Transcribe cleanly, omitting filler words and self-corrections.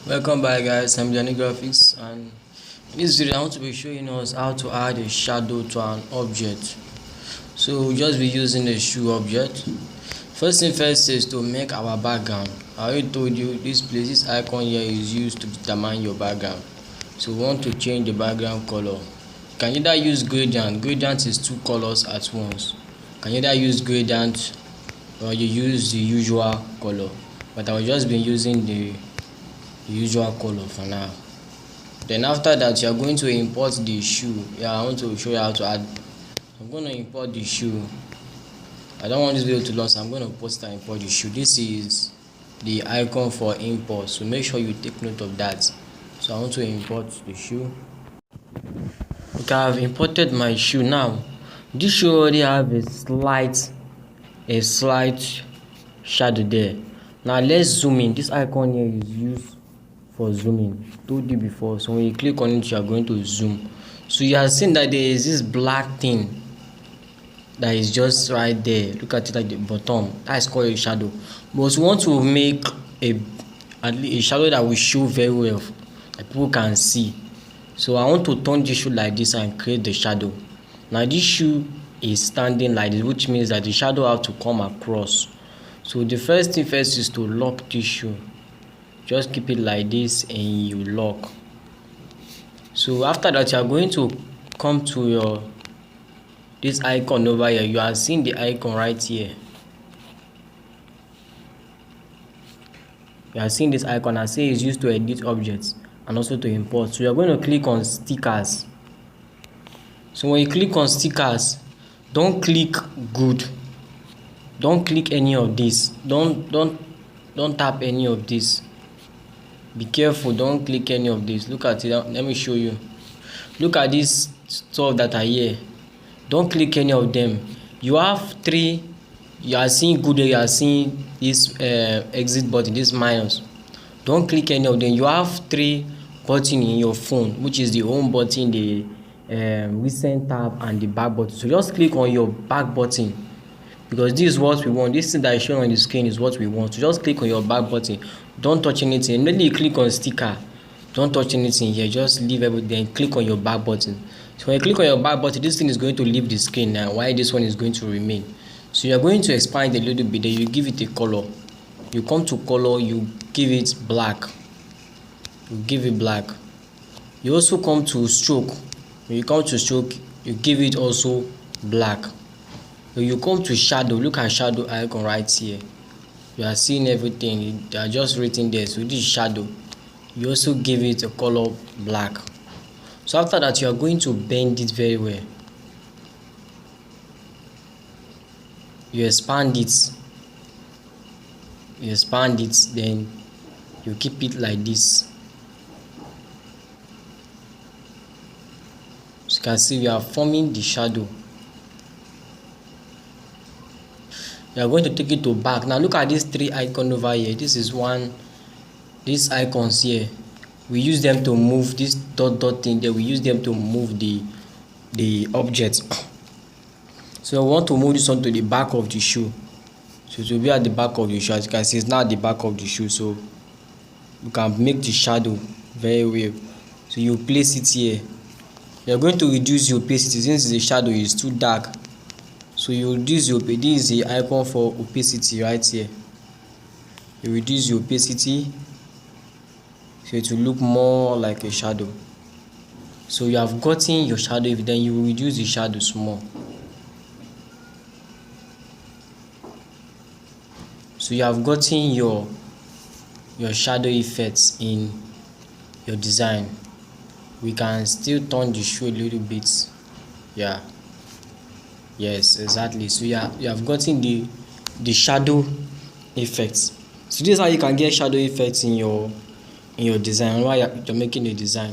Welcome back, guys. I'm Johnny Graphics, and in this video I want to be showing us how to add a shadow to an object. So we'll just be using the shoe object. First thing first is to make our background. I already told you this icon here is used to determine your background. So we want to change the background color. You can either use gradient is two colors at once. You can either use gradient or you use the usual color, but I will just be using the usual color for now. Then after that, you are going to import the shoe. I want to show you how to add. I'm going to import the shoe. I don't want this video to long, so I'm going to post and import the shoe. This is the icon for import, so make sure you take note of that. So I want to import the shoe. Okay, I've imported my shoe. Now this shoe already have a slight shadow there. Now let's zoom in. This icon here is used for zooming. Told you before, so when you click on it, you are going to zoom. So you are seeing that there is this black thing that is just right there. Look at it at the bottom. That is called a shadow. But we want to make a shadow that will show very well, that people can see. So I want to turn this shoe like this and create the shadow. Now this shoe is standing like this, which means that the shadow have to come across. So the first thing first is to lock this shoe. Just keep it like this and you lock. So after that, you are going to come to this icon over here. You are seeing the icon right here. You are seeing this icon. I say it's used to edit objects and also to import. So you are going to click on stickers. So when you click on stickers, don't click good. Don't click any of this. Don't tap any of this. Be careful, don't click any of this. Look at it. Let me show you. Look at this stuff that are here. Don't click any of them. You have three. You are seeing good. You are seeing this exit button, this minus. Don't click any of them. You have three buttons in your phone, which is the home button, the recent tab, and the back button. So just click on your back button, because this is what we want. This thing that is showing on the screen is what we want. So just click on your back button. Don't touch anything. Immediately you click on sticker, don't touch anything here. Just leave everything. Click on your back button. So when you click on your back button, this thing is going to leave the screen now, while this one is going to remain. So you are going to expand a little bit. Then you give it a color. You come to color, you give it black. You give it black. You also come to stroke. When you come to stroke, you give it also black. When you come to shadow, look at shadow icon right here. You are seeing everything. They are just written there. So this is shadow. You also give it a color black. So after that, you are going to bend it very well. You expand it. You expand it, then you keep it like this. So you can see we are forming the shadow. You are going to take it to back. Now look at these three icons over here. This is one. These icons here, we use them to move this dot thing there. We use them to move the object. So I want to move this one to the back of the shoe. So it will be at the back of the shoe. As you can see, it's now at the back of the shoe. So you can make the shadow very well. So you place it here. You are going to reduce your opacity since the shadow is too dark. So you reduce your opacity. This is the icon for opacity right here. You reduce your opacity, so it will look more like a shadow. So you have gotten your shadow. Then you reduce the shadow small. So you have gotten your shadow effects in your design. We can still turn the shoe a little bit. Yeah. Yes, exactly. So you have gotten the shadow effects. So this is how you can get shadow effects in your design while you're making a design.